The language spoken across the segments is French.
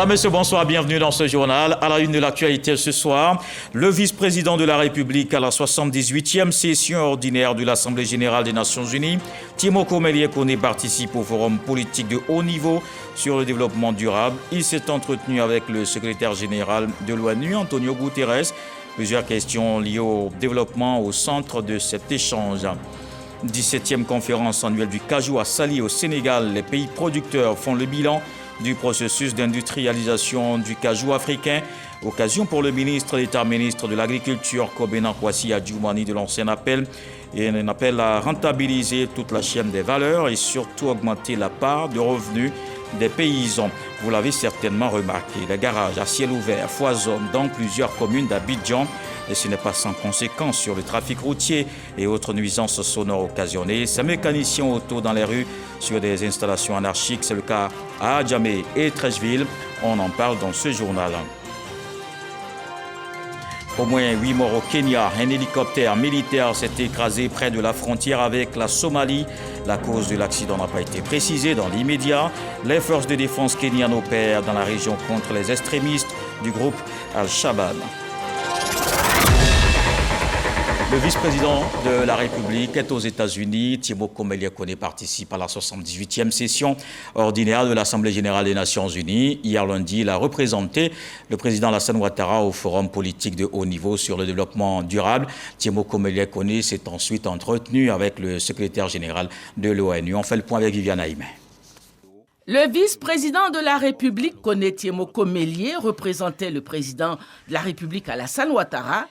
Madame, Monsieur, bonsoir, bienvenue dans ce journal. À la une de l'actualité ce soir, le vice-président de la République à la 78e session ordinaire de l'Assemblée générale des Nations unies, Timoko Melie-Kone, participe au forum politique de haut niveau sur le développement durable. Il s'est entretenu avec le secrétaire général de l'ONU, Antonio Guterres. Plusieurs questions liées au développement au centre de cet échange. 17e conférence annuelle du cajou à Saly au Sénégal. Les pays producteurs font le bilan du processus d'industrialisation du cajou africain. Occasion pour le ministre d'État, ministre de l'Agriculture, Kobena Kwasi Adjoumani, de lancer un appel à rentabiliser toute la chaîne des valeurs et surtout augmenter la part de revenus des paysans. Vous l'avez certainement remarqué, les garages à ciel ouvert foisonnent dans plusieurs communes d'Abidjan et ce n'est pas sans conséquence sur le trafic routier et autres nuisances sonores occasionnées. Ces mécaniciens auto dans les rues sur des installations anarchiques, c'est le cas à Adjamé et Treichville. On en parle dans ce journal. Au moins 8 morts au Kenya. Un hélicoptère militaire s'est écrasé près de la frontière avec la Somalie. La cause de l'accident n'a pas été précisée dans l'immédiat. Les forces de défense kenyanes opèrent dans la région contre les extrémistes du groupe Al-Shabaab. Le vice-président de la République est aux États-Unis. Timoko Melie-Kone participe à la 78e session ordinaire de l'Assemblée générale des Nations unies. Hier lundi, il a représenté le président Alassane Ouattara au forum politique de haut niveau sur le développement durable. Timoko Melie-Kone s'est ensuite entretenu avec le secrétaire général de l'ONU. On fait le point avec Viviane Aïmé. Le vice-président de la République, Kone Timoko Melie, représentait le président de la République Alassane Ouattara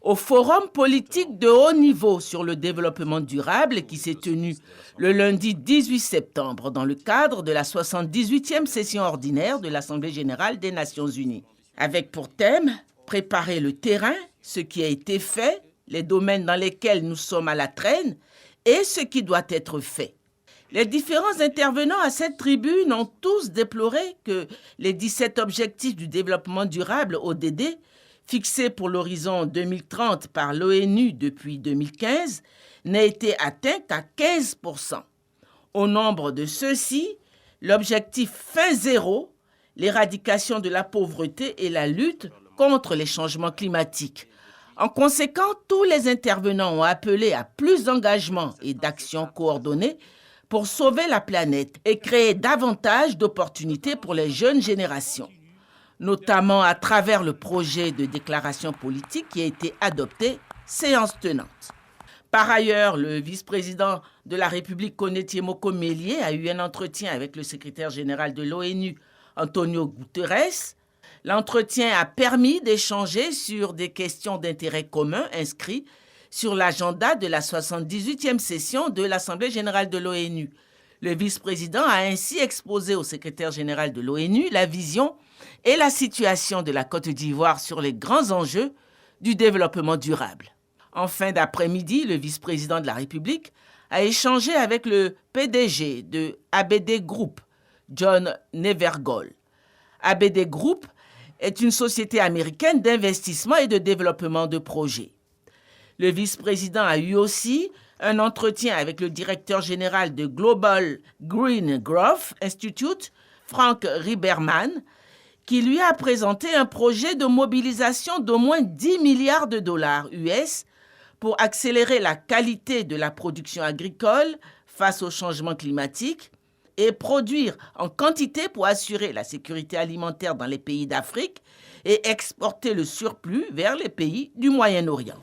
au forum politique de haut niveau sur le développement durable qui s'est tenu le lundi 18 septembre dans le cadre de la 78e session ordinaire de l'Assemblée générale des Nations unies. Avec pour thème « Préparer le terrain, ce qui a été fait, les domaines dans lesquels nous sommes à la traîne et ce qui doit être fait ». Les différents intervenants à cette tribune ont tous déploré que les 17 objectifs du développement durable, ODD, fixé pour l'horizon 2030 par l'ONU depuis 2015, n'a été atteint qu'à 15%. Au nombre de ceux-ci, l'objectif fin zéro, l'éradication de la pauvreté et la lutte contre les changements climatiques. En conséquence, tous les intervenants ont appelé à plus d'engagement et d'actions coordonnées pour sauver la planète et créer davantage d'opportunités pour les jeunes générations, notamment à travers le projet de déclaration politique qui a été adopté, séance tenante. Par ailleurs, le vice-président de la République, Kone Timoko Melie, a eu un entretien avec le secrétaire général de l'ONU, Antonio Guterres. L'entretien a permis d'échanger sur des questions d'intérêt commun inscrites sur l'agenda de la 78e session de l'Assemblée générale de l'ONU. Le vice-président a ainsi exposé au secrétaire général de l'ONU la vision et la situation de la Côte d'Ivoire sur les grands enjeux du développement durable. En fin d'après-midi, le vice-président de la République a échangé avec le PDG de ABD Group, John Nevergol. ABD Group est une société américaine d'investissement et de développement de projets. Le vice-président a eu aussi un entretien avec le directeur général de Global Green Growth Institute, Frank Riberman, qui lui a présenté un projet de mobilisation d'au moins 10 milliards de dollars US pour accélérer la qualité de la production agricole face au changement climatique et produire en quantité pour assurer la sécurité alimentaire dans les pays d'Afrique et exporter le surplus vers les pays du Moyen-Orient.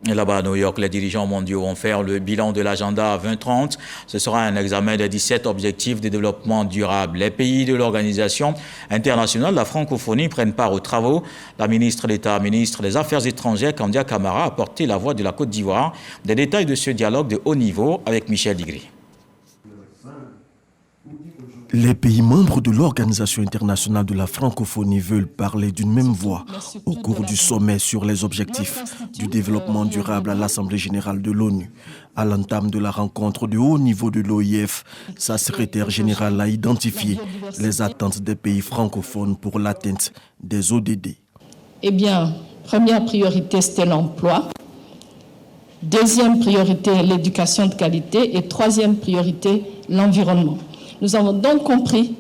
Et là-bas à New York, les dirigeants mondiaux vont faire le bilan de l'agenda 2030. Ce sera un examen des 17 objectifs de développement durable. Les pays de l'Organisation internationale de la francophonie prennent part aux travaux. La ministre d'État, ministre des Affaires étrangères, Kandia Camara, a porté la voix de la Côte d'Ivoire. Des détails de ce dialogue de haut niveau avec Michel Digri. Les pays membres de l'Organisation internationale de la francophonie veulent parler d'une même voix au cours du sommet sur les objectifs du développement durable à l'Assemblée générale de l'ONU. À l'entame de la rencontre de haut niveau de l'OIF, sa secrétaire générale a identifié les attentes des pays francophones pour l'atteinte des ODD. Eh bien, première priorité, c'était l'emploi. Deuxième priorité, l'éducation de qualité. Et troisième priorité, l'environnement. Nous avons donc compris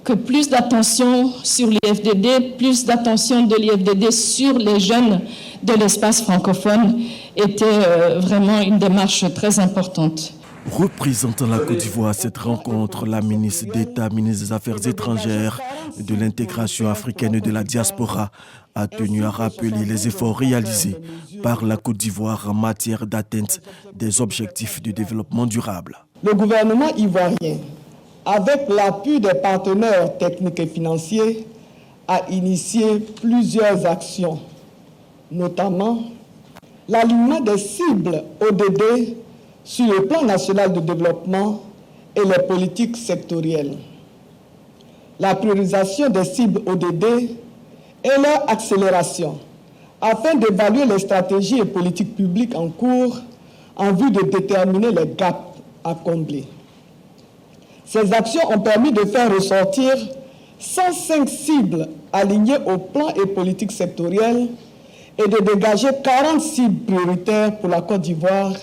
que plus d'attention sur l'IFDD, plus d'attention de l'IFDD sur les jeunes de l'espace francophone était vraiment une démarche très importante. Représentant la Côte d'Ivoire à cette rencontre, la ministre d'État, ministre des Affaires étrangères, de l'intégration africaine et de la diaspora a tenu à rappeler les efforts réalisés par la Côte d'Ivoire en matière d'atteinte des objectifs de développement durable. Le gouvernement ivoirien, avec l'appui des partenaires techniques et financiers, a initié plusieurs actions, notamment l'alignement des cibles ODD sur le plan national de développement et les politiques sectorielles, la priorisation des cibles ODD et leur accélération, afin d'évaluer les stratégies et politiques publiques en cours en vue de déterminer les gaps à combler. Ces actions ont permis de faire ressortir 105 cibles alignées aux plans et politiques sectorielles et de dégager 40 cibles prioritaires pour la Côte d'Ivoire,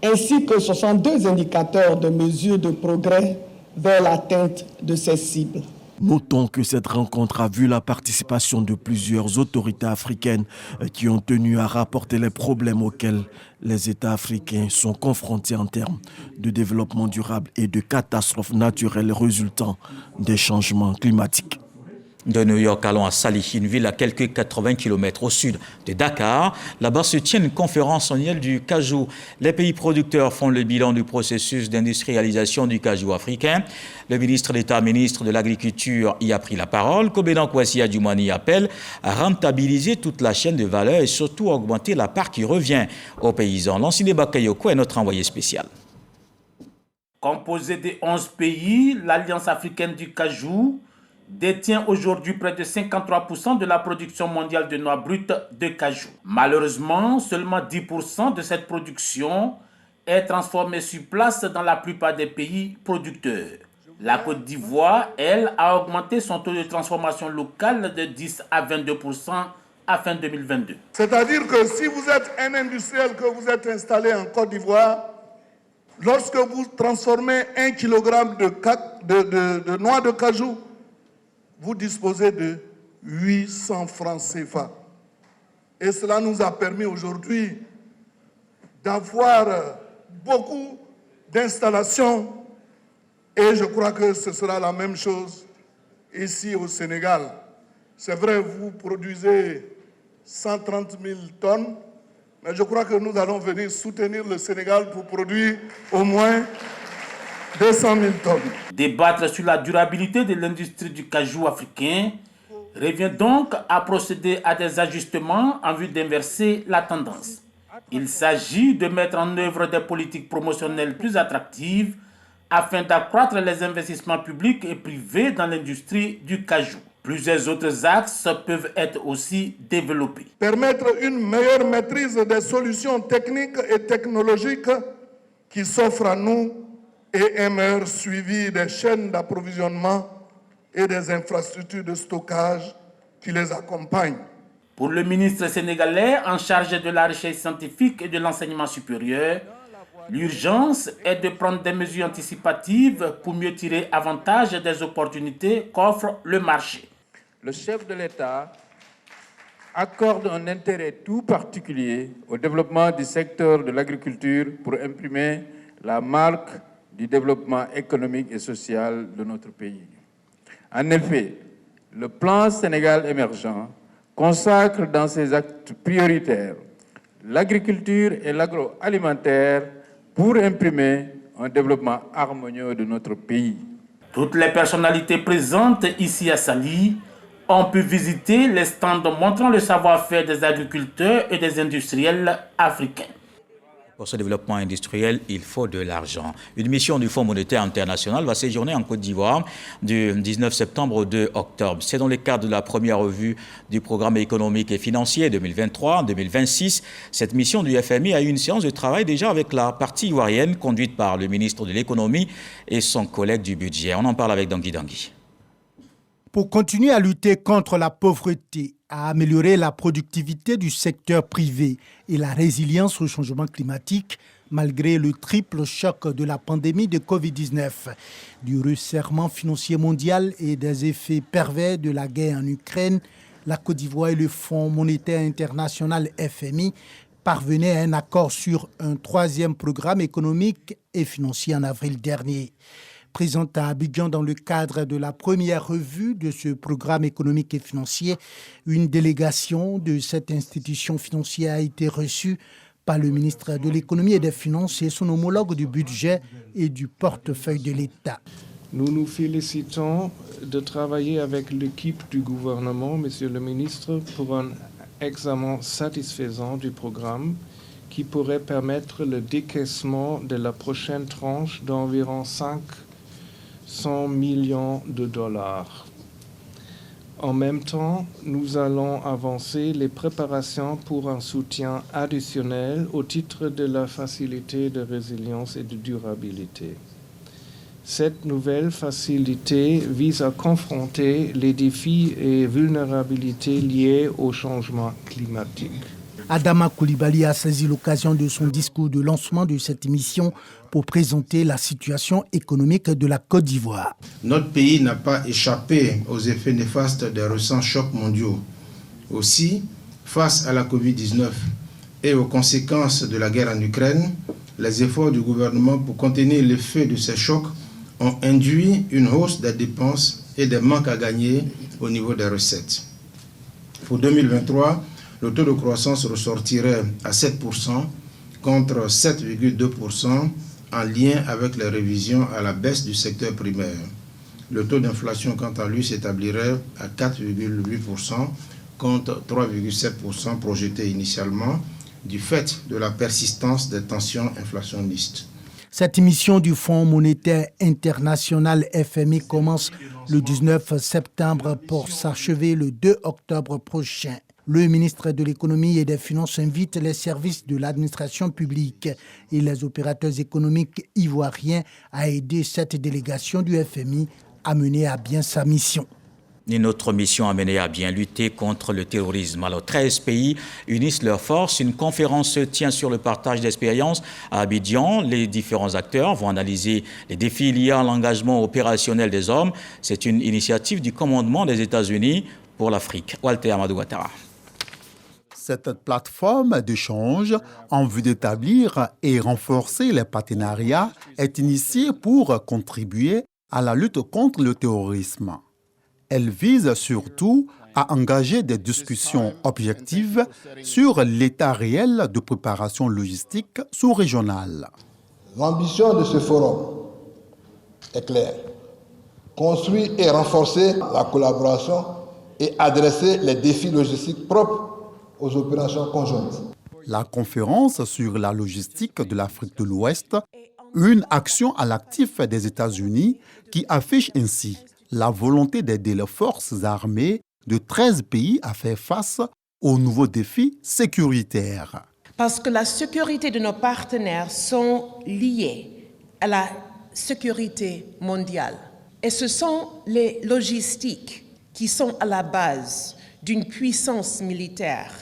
ainsi que 62 indicateurs de mesure de progrès vers l'atteinte de ces cibles. Notons que cette rencontre a vu la participation de plusieurs autorités africaines qui ont tenu à rapporter les problèmes auxquels les États africains sont confrontés en termes de développement durable et de catastrophes naturelles résultant des changements climatiques. De New York, allons à Saly, une ville à quelques 80 km au sud de Dakar. Là-bas se tient une conférence annuelle du cajou. Les pays producteurs font le bilan du processus d'industrialisation du cajou africain. Le ministre d'État, ministre de l'Agriculture, y a pris la parole. Kobedan Kwasi Adjoumani appelle à rentabiliser toute la chaîne de valeur et surtout à augmenter la part qui revient aux paysans. Lansine Bakayoko est notre envoyé spécial. Composée de 11 pays, l'Alliance africaine du cajou détient aujourd'hui près de 53% de la production mondiale de noix brutes de cajou. Malheureusement, seulement 10% de cette production est transformée sur place dans la plupart des pays producteurs. La Côte d'Ivoire, elle, a augmenté son taux de transformation locale de 10 à 22% à fin 2022. C'est-à-dire que si vous êtes un industriel, que vous êtes installé en Côte d'Ivoire, lorsque vous transformez 1 kg de noix de cajou, vous disposez de 800 francs CFA. Et cela nous a permis aujourd'hui d'avoir beaucoup d'installations. Et je crois que ce sera la même chose ici au Sénégal. C'est vrai, vous produisez 130 000 tonnes, mais je crois que nous allons venir soutenir le Sénégal pour produire au moins 200 000 tonnes. Débattre sur la durabilité de l'industrie du cajou africain revient donc à procéder à des ajustements en vue d'inverser la tendance. Il s'agit de mettre en œuvre des politiques promotionnelles plus attractives afin d'accroître les investissements publics et privés dans l'industrie du cajou. Plusieurs autres axes peuvent être aussi développés. Permettre une meilleure maîtrise des solutions techniques et technologiques qui s'offrent à nous et un meilleur suivi des chaînes d'approvisionnement et des infrastructures de stockage qui les accompagnent. Pour le ministre sénégalais en charge de la recherche scientifique et de l'enseignement supérieur, l'urgence est de prendre des mesures anticipatives pour mieux tirer avantage des opportunités qu'offre le marché. Le chef de l'État accorde un intérêt tout particulier au développement du secteur de l'agriculture pour imprimer la marque du développement économique et social de notre pays. En effet, le plan Sénégal émergent consacre dans ses actes prioritaires l'agriculture et l'agroalimentaire pour imprimer un développement harmonieux de notre pays. Toutes les personnalités présentes ici à Saly ont pu visiter les stands montrant le savoir-faire des agriculteurs et des industriels africains. Pour ce développement industriel, il faut de l'argent. Une mission du Fonds monétaire international va séjourner en Côte d'Ivoire du 19 septembre au 2 octobre. C'est dans le cadre de la première revue du programme économique et financier 2023-2026. Cette mission du FMI a eu une séance de travail déjà avec la partie ivoirienne conduite par le ministre de l'économie et son collègue du budget. On en parle avec Dangui Dangui. Pour continuer à lutter contre la pauvreté, à améliorer la productivité du secteur privé et la résilience au changement climatique, malgré le triple choc de la pandémie de Covid-19, du resserrement financier mondial et des effets pervers de la guerre en Ukraine. La Côte d'Ivoire et le Fonds monétaire international FMI parvenaient à un accord sur un troisième programme économique et financier en avril dernier. Présente à Abidjan dans le cadre de la première revue de ce programme économique et financier, une délégation de cette institution financière a été reçue par le ministre de l'Économie et des Finances et son homologue du budget et du portefeuille de l'État. Nous nous félicitons de travailler avec l'équipe du gouvernement, Monsieur le ministre, pour un examen satisfaisant du programme qui pourrait permettre le décaissement de la prochaine tranche d'environ 500 millions de dollars. En même temps, nous allons avancer les préparations pour un soutien additionnel au titre de la facilité de résilience et de durabilité. Cette nouvelle facilité vise à confronter les défis et vulnérabilités liés au changement climatique. Adama Coulibaly a saisi l'occasion de son discours de lancement de cette émission pour présenter la situation économique de la Côte d'Ivoire. Notre pays n'a pas échappé aux effets néfastes des récents chocs mondiaux. Aussi, face à la Covid-19 et aux conséquences de la guerre en Ukraine, les efforts du gouvernement pour contenir l'effet de ces chocs ont induit une hausse des dépenses et des manques à gagner au niveau des recettes. Pour 2023, le taux de croissance ressortirait à 7% contre 7,2% en lien avec les révisions à la baisse du secteur primaire. Le taux d'inflation, quant à lui, s'établirait à 4,8% contre 3,7% projeté initialement du fait de la persistance des tensions inflationnistes. Cette émission du Fonds monétaire international FMI commence le 19 septembre pour s'achever le 2 octobre prochain. Le ministre de l'Économie et des Finances invite les services de l'administration publique et les opérateurs économiques ivoiriens à aider cette délégation du FMI à mener à bien sa mission. Et notre mission a mené à bien lutter contre le terrorisme. Alors, 13 pays unissent leurs forces. Une conférence se tient sur le partage d'expériences à Abidjan. Les différents acteurs vont analyser les défis liés à l'engagement opérationnel des hommes. C'est une initiative du commandement des États-Unis pour l'Afrique. Walter Amadou Ouattara. Cette plateforme d'échange en vue d'établir et renforcer les partenariats est initiée pour contribuer à la lutte contre le terrorisme. Elle vise surtout à engager des discussions objectives sur l'état réel de préparation logistique sous-régionale. L'ambition de ce forum est claire. Construire et renforcer la collaboration et adresser les défis logistiques propres aux opérations conjointes. La conférence sur la logistique de l'Afrique de l'Ouest, une action à l'actif des États-Unis qui affiche ainsi la volonté d'aider les forces armées de 13 pays à faire face aux nouveaux défis sécuritaires. Parce que la sécurité de nos partenaires sont liées à la sécurité mondiale. Et ce sont les logistiques qui sont à la base d'une puissance militaire.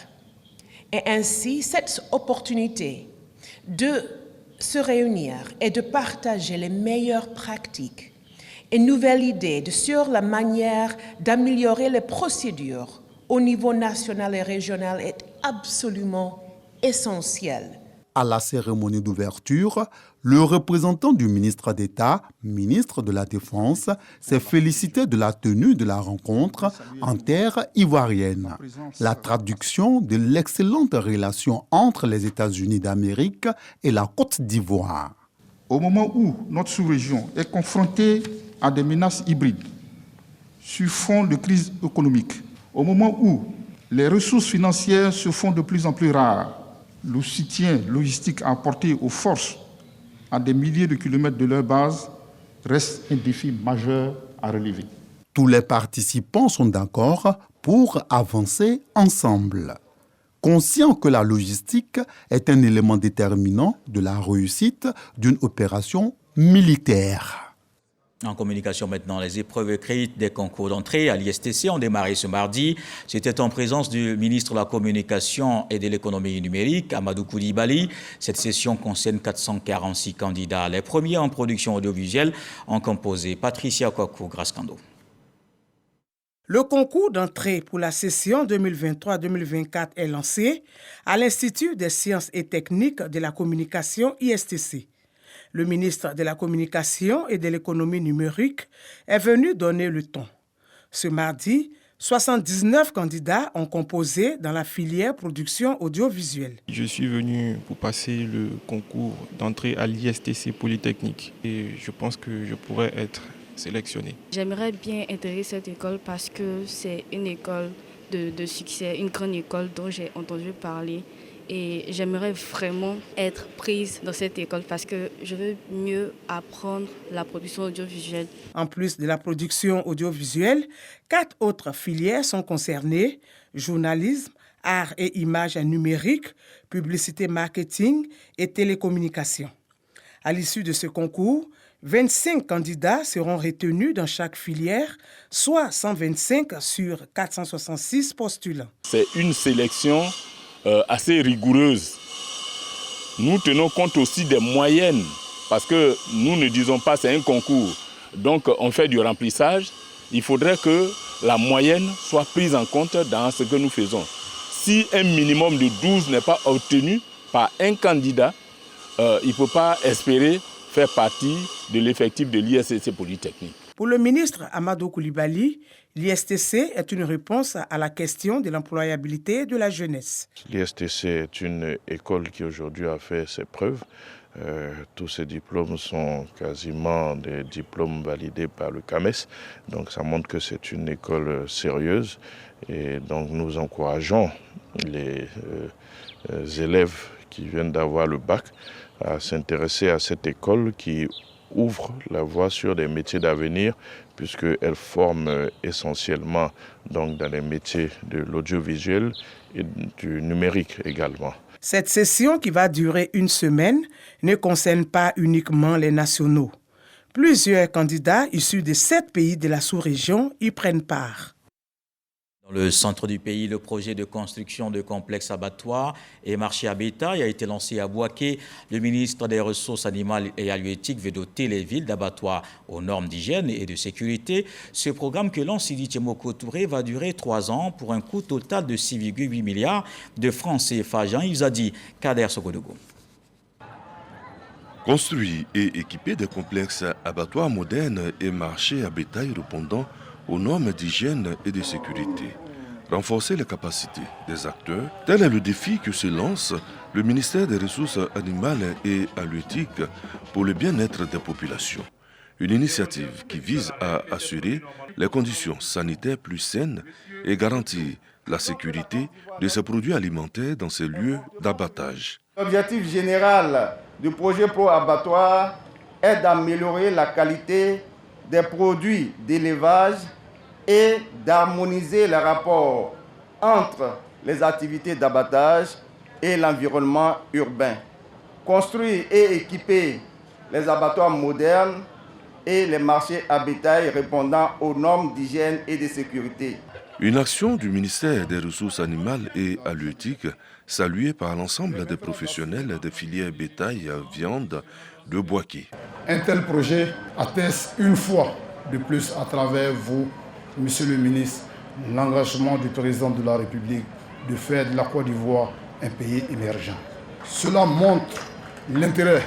Et ainsi, cette opportunité de se réunir et de partager les meilleures pratiques et nouvelles idées sur la manière d'améliorer les procédures au niveau national et régional est absolument essentielle. À la cérémonie d'ouverture, le représentant du ministre d'État, ministre de la Défense, s'est félicité de la tenue de la rencontre en terre ivoirienne, la traduction de l'excellente relation entre les États-Unis d'Amérique et la Côte d'Ivoire. Au moment où notre sous-région est confrontée à des menaces hybrides sur fond de crise économique, au moment où les ressources financières se font de plus en plus rares, le soutien logistique apporté aux forces à des milliers de kilomètres de leur base reste un défi majeur à relever. Tous les participants sont d'accord pour avancer ensemble, conscients que la logistique est un élément déterminant de la réussite d'une opération militaire. En communication maintenant, les épreuves écrites des concours d'entrée à l'ISTC ont démarré ce mardi. C'était en présence du ministre de la Communication et de l'Économie numérique, Amadou Koulibaly. Cette session concerne 446 candidats. Les premiers en production audiovisuelle ont composé Patricia Kwaku-Grascando. Le concours d'entrée pour la session 2023-2024 est lancé à l'Institut des sciences et techniques de la communication ISTC. Le ministre de la Communication et de l'Économie numérique est venu donner le ton. Ce mardi, 79 candidats ont composé dans la filière production audiovisuelle. Je suis venu pour passer le concours d'entrée à l'ISTC Polytechnique et je pense que je pourrais être sélectionné. J'aimerais bien intégrer cette école parce que c'est une école de succès, une grande école dont j'ai entendu parler. Et j'aimerais vraiment être prise dans cette école parce que je veux mieux apprendre la production audiovisuelle. En plus de la production audiovisuelle, 4 autres filières sont concernées: journalisme, arts et images numériques, publicité marketing et télécommunications. À l'issue de ce concours, 25 candidats seront retenus dans chaque filière, soit 125 sur 466 postulants. C'est une sélection assez rigoureuse. Nous tenons compte aussi des moyennes parce que nous ne disons pas c'est un concours. Donc on fait du remplissage. Il faudrait que la moyenne soit prise en compte dans ce que nous faisons. Si un minimum de 12 n'est pas obtenu par un candidat, il ne peut pas espérer faire partie de l'effectif de l'ISTC Polytechnique. Pour le ministre Amadou Koulibaly, l'ISTC est une réponse à la question de l'employabilité de la jeunesse. L'ISTC est une école qui aujourd'hui a fait ses preuves. Tous ces diplômes sont quasiment des diplômes validés par le CAMES. Donc ça montre que c'est une école sérieuse. Et donc nous encourageons les élèves qui viennent d'avoir le bac à s'intéresser à cette école qui ouvre la voie sur des métiers d'avenir puisqu'elle forme essentiellement donc, dans les métiers de l'audiovisuel et du numérique également. Cette session qui va durer une semaine ne concerne pas uniquement les nationaux. Plusieurs candidats issus de 7 pays de la sous-région y prennent part. Dans le centre du pays, le projet de construction de complexes abattoirs et marchés à bétail a été lancé à Bouaké. Le ministre des Ressources animales et halieutiques veut doter les villes d'abattoirs aux normes d'hygiène et de sécurité. Ce programme que lance Sidi Tiemoko Touré va durer 3 ans pour un coût total de 6,8 milliards de francs CFA. Jean-Yves Zadi, Kader Sogodogo. Construit et équipé de complexes abattoirs modernes et marchés à bétail répondant aux normes d'hygiène et de sécurité. Renforcer les capacités des acteurs, tel est le défi que se lance le ministère des Ressources animales et halieutiques pour le bien-être des populations. Une initiative qui vise à assurer les conditions sanitaires plus saines et garantir la sécurité de ces produits alimentaires dans ces lieux d'abattage. L'objectif général du projet pro-abattoir est d'améliorer la qualité des produits d'élevage et d'harmoniser les rapports entre les activités d'abattage et l'environnement urbain. Construire et équiper les abattoirs modernes et les marchés à bétail répondant aux normes d'hygiène et de sécurité. Une action du ministère des Ressources animales et halieutiques saluée par l'ensemble des professionnels des filières bétail viande de Bouaké. Un tel projet atteste une fois de plus à travers vous, Monsieur le ministre, l'engagement du président de la République de faire de la Côte d'Ivoire un pays émergent. Cela montre l'intérêt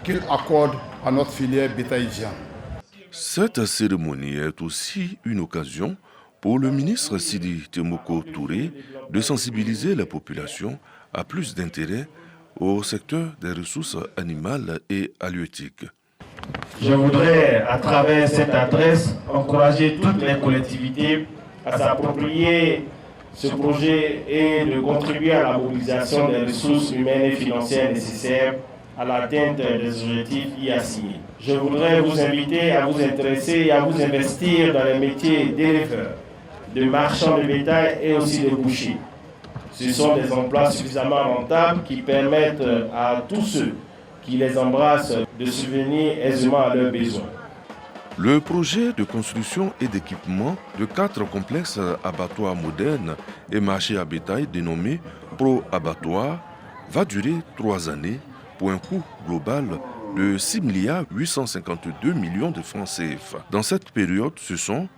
qu'il accorde à notre filière bétail-viande. Cette cérémonie est aussi une occasion pour le ministre Sidi Tiemoko Touré de sensibiliser la population à plus d'intérêt au secteur des ressources animales et halieutiques. Je voudrais, à travers cette adresse, encourager toutes les collectivités à s'approprier ce projet et de contribuer à la mobilisation des ressources humaines et financières nécessaires à l'atteinte des objectifs y assignés. Je voudrais vous inviter à vous intéresser et à vous investir dans les métiers d'éleveurs, de marchands de bétail et aussi de bouchers. Ce sont des emplois suffisamment rentables qui permettent à tous ceux qui les embrassent de subvenir aisément à leurs besoins. Le projet de construction et d'équipement de 4 complexes abattoirs modernes et marchés à bétail dénommé Pro Abattoir va durer 3 années pour un coût global de 6 852 millions de francs CFA. Dans cette période, ce sont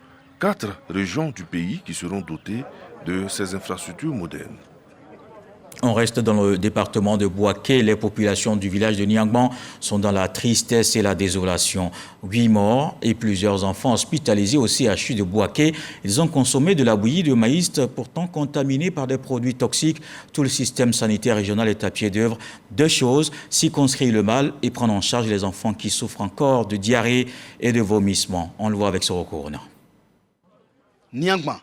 4 régions du pays qui seront dotées de ces infrastructures modernes. On reste dans le département de Bouaké. Les populations du village de Niangban sont dans la tristesse et la désolation. 8 morts et plusieurs enfants hospitalisés au CHU de Bouaké. Ils ont consommé de la bouillie de maïs pourtant contaminée par des produits toxiques. Tout le système sanitaire régional est à pied d'œuvre. 2 choses, circonscrire le mal et prendre en charge les enfants qui souffrent encore de diarrhée et de vomissements. On le voit avec Soro Corona. Niangban,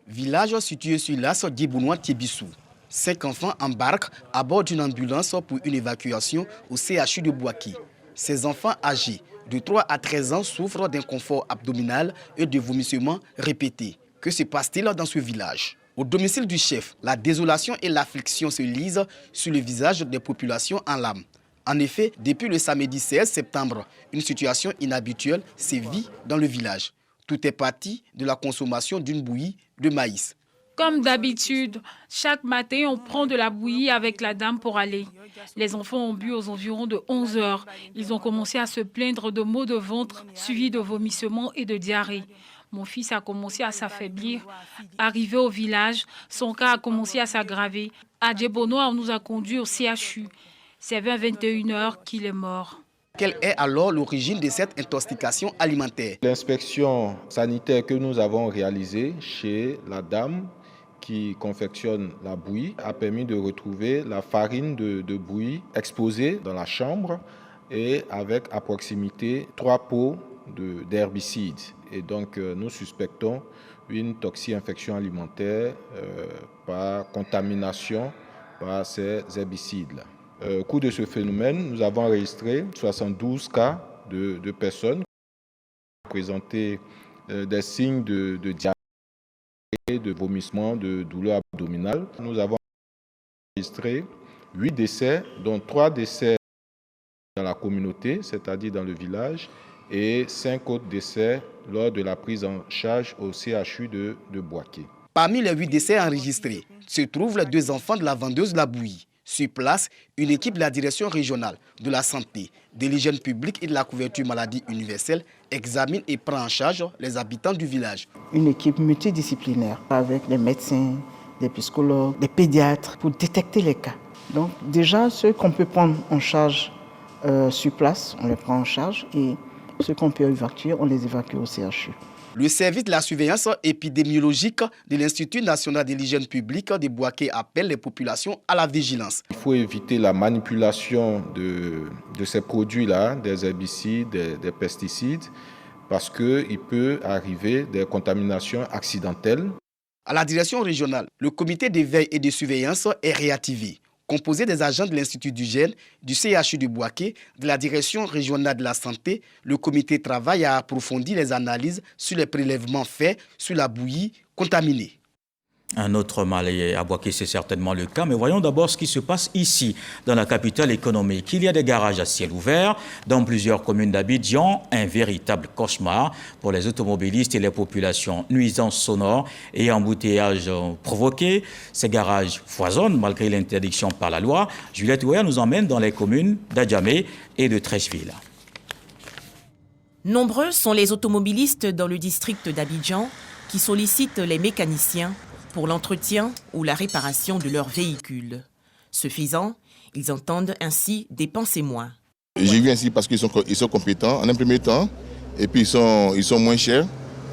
village situé sur l'as Djibounois-Tiebissou. 5 enfants embarquent à bord d'une ambulance pour une évacuation au CHU de Bouaké. Ces enfants âgés de 3 à 13 ans souffrent d'inconfort abdominal et de vomissements répétés. Que se passe-t-il dans ce village? Au domicile du chef, la désolation et l'affliction se lisent sur le visage des populations en larmes. En effet, depuis le samedi 16 septembre, une situation inhabituelle sévit dans le village. Tout est parti de la consommation d'une bouillie de maïs. Comme d'habitude, chaque matin, on prend de la bouillie avec la dame pour aller. Les enfants ont bu aux environs de 11 heures. Ils ont commencé à se plaindre de maux de ventre, suivis de vomissements et de diarrhée. Mon fils a commencé à s'affaiblir. Arrivé au village, son cas a commencé à s'aggraver. À Djibounois, on nous a conduits au CHU. C'est vers 21 heures qu'il est mort. Quelle est alors l'origine de cette intoxication alimentaire? L'inspection sanitaire que nous avons réalisée chez la dame qui confectionne la bouillie a permis de retrouver la farine de bouillie exposée dans la chambre et avec à proximité 3 pots d'herbicides. Et donc nous suspectons une toxi-infection alimentaire par contamination par ces herbicides-là. Au cours de ce phénomène, nous avons enregistré 72 cas de personnes qui ont présenté des signes de diarrhée, de vomissement, de douleur abdominale. Nous avons enregistré 8 décès, dont 3 décès dans la communauté, c'est-à-dire dans le village, et 5 autres décès lors de la prise en charge au CHU de Bouaké. Parmi les 8 décès enregistrés se trouvent les 2 enfants de la vendeuse de la bouillie. Sur place, une équipe de la direction régionale de la santé, de l'hygiène publique et de la couverture maladie universelle examine et prend en charge les habitants du village. Une équipe multidisciplinaire avec des médecins, des psychologues, des pédiatres pour détecter les cas. Donc déjà, ceux qu'on peut prendre en charge sur place, on les prend en charge et ceux qu'on peut évacuer, on les évacue au CHU. Le service de la surveillance épidémiologique de l'Institut national de l'hygiène publique de Bouaké appelle les populations à la vigilance. Il faut éviter la manipulation de ces produits-là, des herbicides, des pesticides, parce qu'il peut arriver des contaminations accidentelles. À la direction régionale, le comité de veille et de surveillance est réactivé. Composé des agents de l'Institut d'hygiène, du CHU de Bouaké, de la Direction régionale de la santé, le comité travaille à approfondir les analyses sur les prélèvements faits sur la bouillie contaminée. Un autre mal à Bouaké, c'est certainement le cas. Mais voyons d'abord ce qui se passe ici, dans la capitale économique. Il y a des garages à ciel ouvert dans plusieurs communes d'Abidjan. Un véritable cauchemar pour les automobilistes et les populations. Nuisances sonores et embouteillages provoqués. Ces garages foisonnent malgré l'interdiction par la loi. Juliette Ouéa nous emmène dans les communes d'Adjamé et de Trècheville. Nombreux sont les automobilistes dans le district d'Abidjan qui sollicitent les mécaniciens pour l'entretien ou la réparation de leurs véhicules. Ce faisant, ils entendent ainsi dépenser moins. J'ai vu ainsi parce qu'ils sont compétents en un premier temps, et puis ils sont moins chers,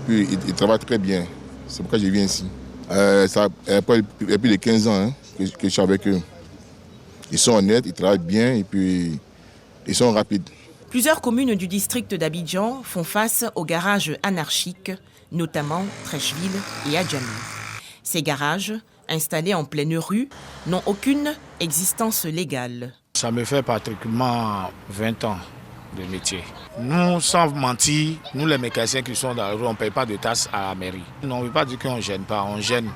puis ils travaillent très bien. C'est pourquoi j'ai vu ainsi. Ça a plus de 15 ans que je suis avec eux. Ils sont honnêtes, ils travaillent bien et puis ils sont rapides. Plusieurs communes du district d'Abidjan font face aux garages anarchiques, notamment Trècheville et Adjamé. Ces garages, installés en pleine rue, n'ont aucune existence légale. Ça me fait pratiquement 20 ans de métier. Nous, sans mentir, nous les mécaniciens qui sont dans la rue, on ne paye pas de taxes à la mairie. On ne veut pas dire qu'on ne gêne pas, on gêne.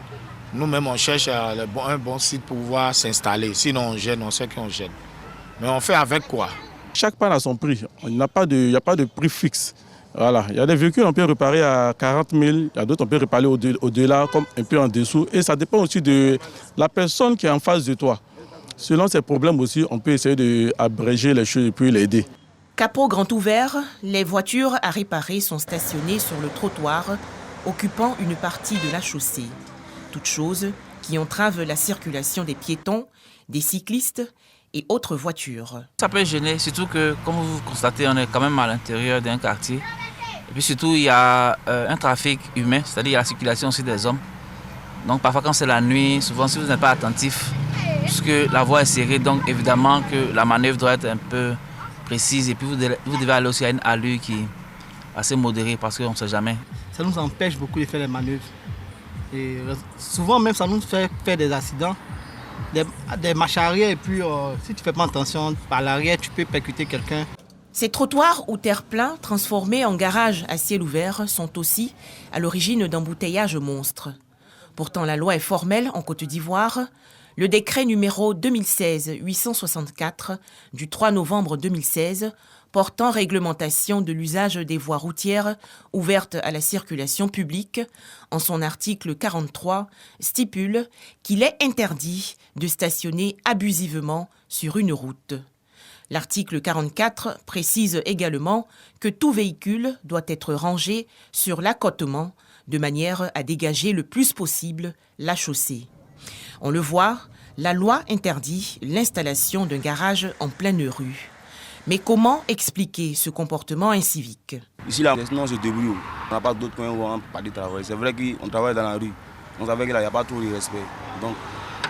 Nous-mêmes, on cherche un bon site pour pouvoir s'installer. Sinon, on gêne, on sait qu'on gêne. Mais on fait avec quoi? Chaque panne a son prix. Il n'y a pas de prix fixe. Voilà, il y a des véhicules on peut réparer à 40 000, il y a d'autres on peut réparer au-delà, comme un peu en dessous. Et ça dépend aussi de la personne qui est en face de toi. Selon ces problèmes aussi, on peut essayer d'abréger les choses et puis l'aider. Capot grand ouvert, les voitures à réparer sont stationnées sur le trottoir, occupant une partie de la chaussée. Toutes choses qui entravent la circulation des piétons, des cyclistes et autres voitures. Ça peut gêner, surtout que, comme vous constatez, on est quand même à l'intérieur d'un quartier. Et puis surtout, il y a un trafic humain, c'est-à-dire il y a la circulation aussi des hommes. Donc parfois quand c'est la nuit, souvent si vous n'êtes pas attentif, puisque la voie est serrée, donc évidemment que la manœuvre doit être un peu précise. Et puis vous devez aller aussi à une allure qui est assez modérée parce qu'on ne sait jamais. Ça nous empêche beaucoup de faire les manœuvres. Et souvent même ça nous fait faire des accidents. Des marches arrière et puis si tu ne fais pas attention, par l'arrière tu peux percuter quelqu'un. Ces trottoirs ou terre-plein transformés en garages à ciel ouvert sont aussi à l'origine d'embouteillages monstres. Pourtant la loi est formelle en Côte d'Ivoire. Le décret numéro 2016-864 du 3 novembre 2016 portant réglementation de l'usage des voies routières ouvertes à la circulation publique, en son article 43, stipule qu'il est interdit de stationner abusivement sur une route. L'article 44 précise également que tout véhicule doit être rangé sur l'accotement de manière à dégager le plus possible la chaussée. On le voit, la loi interdit l'installation d'un garage en pleine rue. Mais comment expliquer ce comportement incivique? Ici, là, sinon, je débrouille. On n'a pas d'autres coins où on ne peut pas travailler. C'est vrai qu'on travaille dans la rue. On savait qu'il n'y a pas trop de respect. Donc,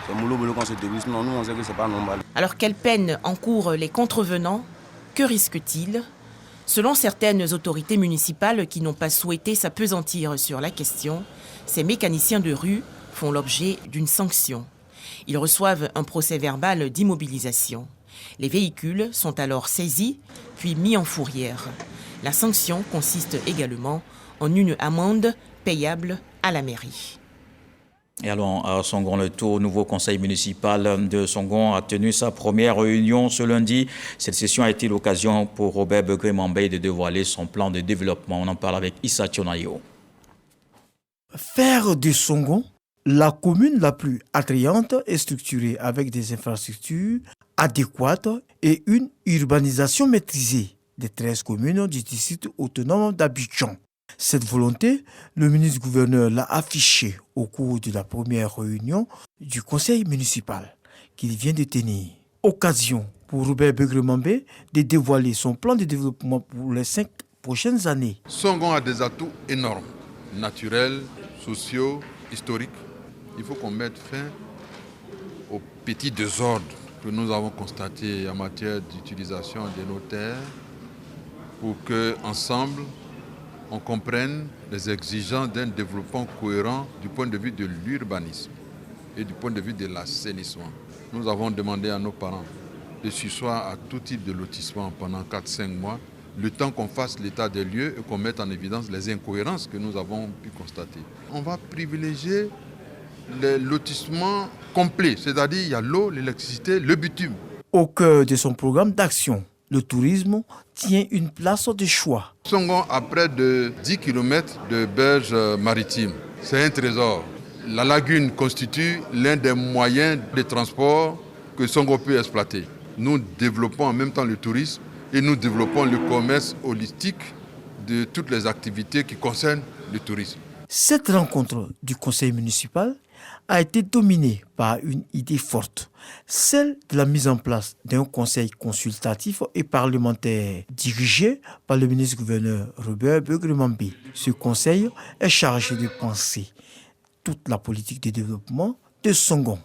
c'est mollo qu'on se débrouille. Sinon, nous, on sait que ce n'est pas normal. Alors, quelle peine encourent les contrevenants? Que risquent-ils? Selon certaines autorités municipales qui n'ont pas souhaité s'appesantir sur la question, ces mécaniciens de rue font l'objet d'une sanction. Ils reçoivent un procès-verbal d'immobilisation. Les véhicules sont alors saisis, puis mis en fourrière. La sanction consiste également en une amende payable à la mairie. Et allons à Songon, le tout nouveau conseil municipal de Songon a tenu sa première réunion ce lundi. Cette session a été l'occasion pour Robert Begré-Mambé de dévoiler son plan de développement. On en parle avec Issa Tionayo. Faire de Songon la commune la plus attrayante et structurée avec des infrastructures adéquates et une urbanisation maîtrisée des 13 communes du district autonome d'Abidjan. Cette volonté, le ministre-gouverneur l'a affichée au cours de la première réunion du conseil municipal qu'il vient de tenir. Occasion pour Robert Begré-Mambé de dévoiler son plan de développement pour les 5 prochaines années. Songon a des atouts énormes, naturels, sociaux, historiques. Il faut qu'on mette fin aux petits désordres que nous avons constatés en matière d'utilisation de nos terres pour qu'ensemble, on comprenne les exigences d'un développement cohérent du point de vue de l'urbanisme et du point de vue de l'assainissement. Nous avons demandé à nos parents de s'asseoir à tout type de lotissement pendant 4-5 mois, le temps qu'on fasse l'état des lieux et qu'on mette en évidence les incohérences que nous avons pu constater. On va privilégier les lotissements complets, c'est-à-dire il y a l'eau, l'électricité, le bitume. Au cœur de son programme d'action, le tourisme tient une place de choix. Songon a près de 10 km de berges maritimes. C'est un trésor. La lagune constitue l'un des moyens de transport que Songon peut exploiter. Nous développons en même temps le tourisme et nous développons le commerce holistique de toutes les activités qui concernent le tourisme. Cette rencontre du conseil municipal a été dominée par une idée forte, celle de la mise en place d'un conseil consultatif et parlementaire dirigé par le ministre-gouverneur Robert Begré-Mambé. Ce conseil est chargé de penser toute la politique de développement de Songon.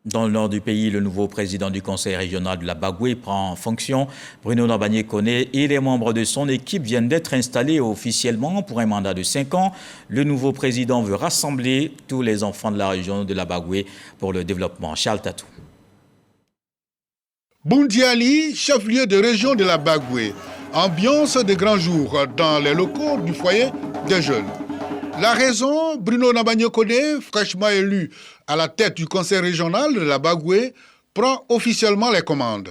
Dans le nord du pays, le nouveau président du conseil régional de la Bagoué prend fonction. Bruno Nabagné-Kone et les membres de son équipe viennent d'être installés officiellement pour un mandat de 5 ans. Le nouveau président veut rassembler tous les enfants de la région de la Bagoué pour le développement. Charles Tatou. Boundiali, chef-lieu de région de la Bagoué. Ambiance de grands jours dans les locaux du foyer des jeunes. La raison, Bruno Nabagné-Kone, fraîchement élu à la tête du conseil régional de la Bagoué, prend officiellement les commandes.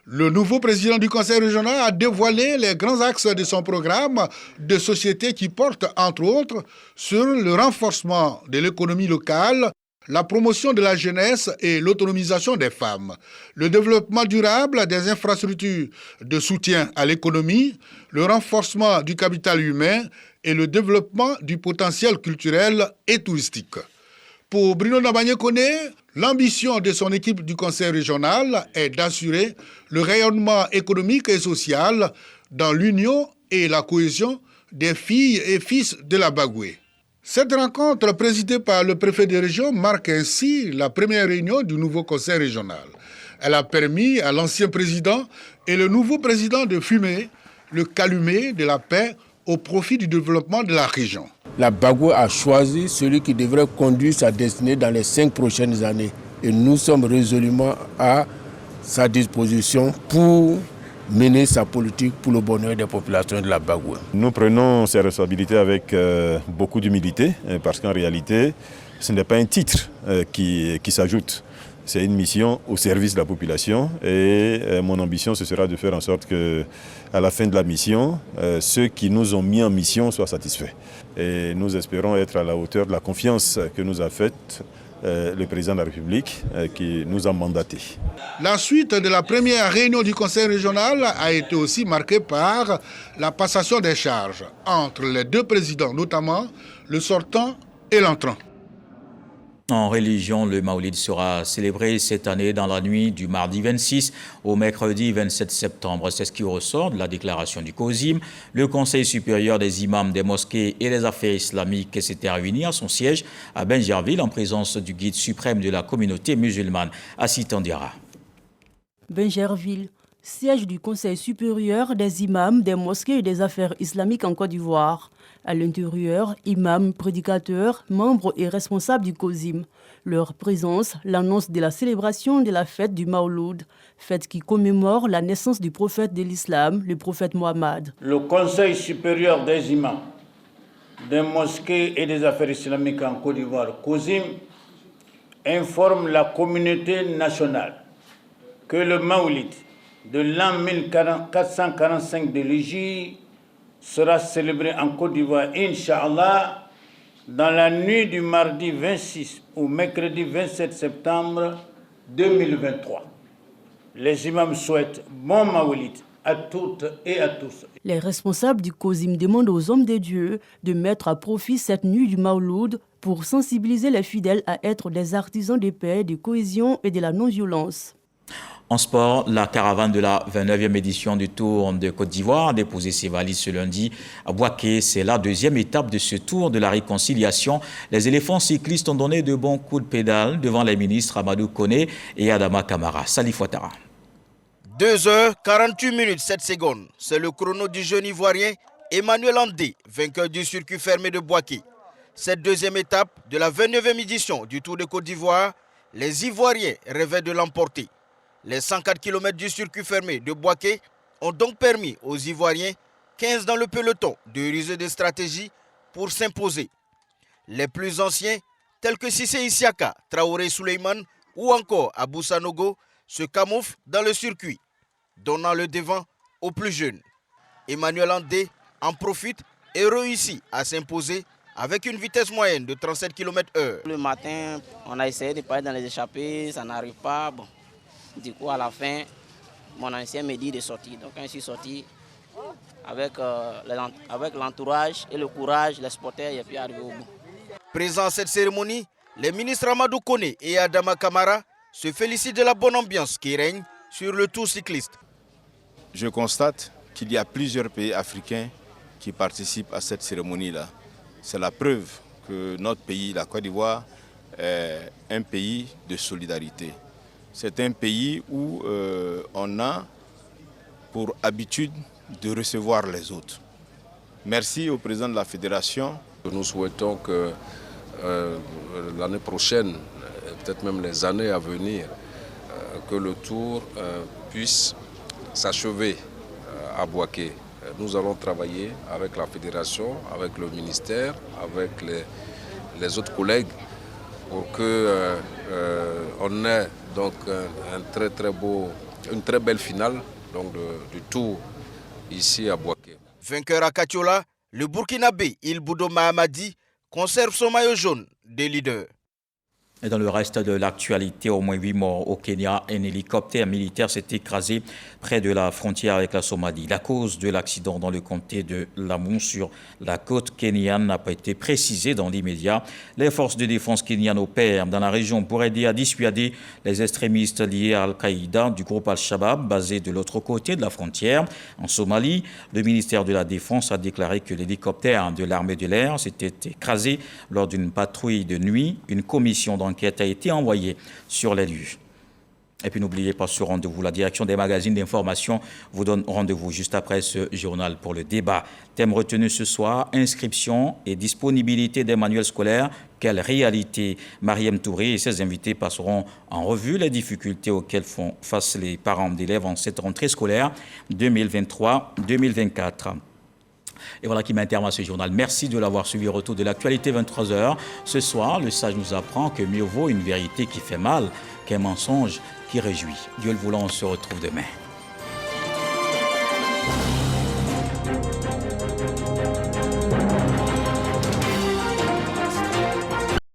Le nouveau président du conseil régional a dévoilé les grands axes de son programme de société qui porte, entre autres, sur le renforcement de l'économie locale, la promotion de la jeunesse et l'autonomisation des femmes, le développement durable des infrastructures de soutien à l'économie, le renforcement du capital humain et le développement du potentiel culturel et touristique. Pour Bruno Nabagné Koné, l'ambition de son équipe du conseil régional est d'assurer le rayonnement économique et social dans l'union et la cohésion des filles et fils de la Bagoué. Cette rencontre présidée par le préfet de région marque ainsi la première réunion du nouveau conseil régional. Elle a permis à l'ancien président et le nouveau président de fumer le calumet de la paix au profit du développement de la région. La Bagoué a choisi celui qui devrait conduire sa destinée dans les 5 prochaines années. Et nous sommes résolument à sa disposition pour mener sa politique pour le bonheur des populations de la Bagoué. Nous prenons ces responsabilités avec beaucoup d'humilité, parce qu'en réalité, ce n'est pas un titre qui s'ajoute. C'est une mission au service de la population et mon ambition, ce sera de faire en sorte qu'à la fin de la mission, ceux qui nous ont mis en mission soient satisfaits. Et nous espérons être à la hauteur de la confiance que nous a faite le président de la République qui nous a mandatés. La suite de la première réunion du conseil régional a été aussi marquée par la passation des charges entre les deux présidents, notamment le sortant et l'entrant. En religion, le Maoulid sera célébré cette année dans la nuit du mardi 26 au mercredi 27 septembre. C'est ce qui ressort de la déclaration du COSIM. Le Conseil supérieur des imams des mosquées et des affaires islamiques s'était réuni à son siège à Benjerville en présence du guide suprême de la communauté musulmane, Assis Tandiara. Benjerville, siège du Conseil supérieur des imams des mosquées et des affaires islamiques en Côte d'Ivoire. À l'intérieur, imams, prédicateurs, membres et responsables du COSIM. Leur présence l'annonce de la célébration de la fête du Mawloud, fête qui commémore la naissance du prophète de l'islam, le prophète Mohammed. Le Conseil supérieur des imams des mosquées et des affaires islamiques en Côte d'Ivoire, COSIM, informe la communauté nationale que le Mawlid de l'an 1445 de l'Hégire sera célébré en Côte d'Ivoire, Inch'Allah, dans la nuit du mardi 26 au mercredi 27 septembre 2023. Les imams souhaitent bon Mawlid à toutes et à tous. Les responsables du COSIM demandent aux hommes de Dieu de mettre à profit cette nuit du Mawloud pour sensibiliser les fidèles à être des artisans de paix, de cohésion et de la non-violence. En sport, la caravane de la 29e édition du Tour de Côte d'Ivoire a déposé ses valises ce lundi à Bouaké. C'est la deuxième étape de ce tour de la réconciliation. Les éléphants cyclistes ont donné de bons coups de pédale devant les ministres Amadou Koné et Adama Kamara. Salif Ouattara. 2h48 7 secondes. C'est le chrono du jeune Ivoirien Emmanuel Andé, vainqueur du circuit fermé de Bouaké. Cette deuxième étape de la 29e édition du Tour de Côte d'Ivoire, les Ivoiriens rêvaient de l'emporter. Les 104 km du circuit fermé de Bouaké ont donc permis aux Ivoiriens, 15 dans le peloton, de ruser des stratégies pour s'imposer. Les plus anciens, tels que Sissé Isiaka, Traoré Souleymane ou encore Abou Sanogo, se camouflent dans le circuit, donnant le devant aux plus jeunes. Emmanuel Andé en profite et réussit à s'imposer avec une vitesse moyenne de 37 km/h. Le matin, on a essayé de partir dans les échappées, ça n'arrive pas. Bon. Du coup, à la fin, mon ancien me dit de sortir. Donc, quand je suis sorti, avec l'entourage et le courage, les supporters, et puis arrivé au bout. Présents à cette cérémonie, les ministres Amadou Koné et Adama Kamara se félicitent de la bonne ambiance qui règne sur le tour cycliste. Je constate qu'il y a plusieurs pays africains qui participent à cette cérémonie-là. C'est la preuve que notre pays, la Côte d'Ivoire, est un pays de solidarité. C'est un pays où on a pour habitude de recevoir les autres. Merci au président de la fédération. Nous souhaitons que l'année prochaine, peut-être même les années à venir, que le tour puisse s'achever à Bouaké. Nous allons travailler avec la fédération, avec le ministère, avec les autres collègues pour qu'on ait donc un très très beau une très belle finale donc du tour ici à Bouaké. Vainqueur à Katiola, le Burkinabé Il Boudo Mahamadi conserve son maillot jaune des leaders. Et dans le reste de l'actualité, au moins 8 morts au Kenya. Un hélicoptère militaire s'est écrasé près de la frontière avec la Somalie. La cause de l'accident dans le comté de Lamu sur la côte kenyane n'a pas été précisée dans l'immédiat. Les forces de défense kenyanes opèrent dans la région pour aider à dissuader les extrémistes liés à Al-Qaïda du groupe Al-Shabaab basé de l'autre côté de la frontière. En Somalie, le ministère de la Défense a déclaré que l'hélicoptère de l'armée de l'air s'était écrasé lors d'une patrouille de nuit. Une commission d'enquête a été envoyée sur les lieux. Et puis n'oubliez pas ce rendez-vous. La direction des magazines d'information vous donne rendez-vous juste après ce journal pour le débat. Thème retenu ce soir, inscription et disponibilité des manuels scolaires. Quelle réalité? Mariam Touré et ses invités passeront en revue les difficultés auxquelles font face les parents d'élèves en cette rentrée scolaire 2023-2024. Et voilà qui m'intervient à ce journal. Merci de l'avoir suivi. Retour de l'actualité 23h. Ce soir, le sage nous apprend que mieux vaut une vérité qui fait mal qu'un mensonge qui réjouit. Dieu le voulant, on se retrouve demain.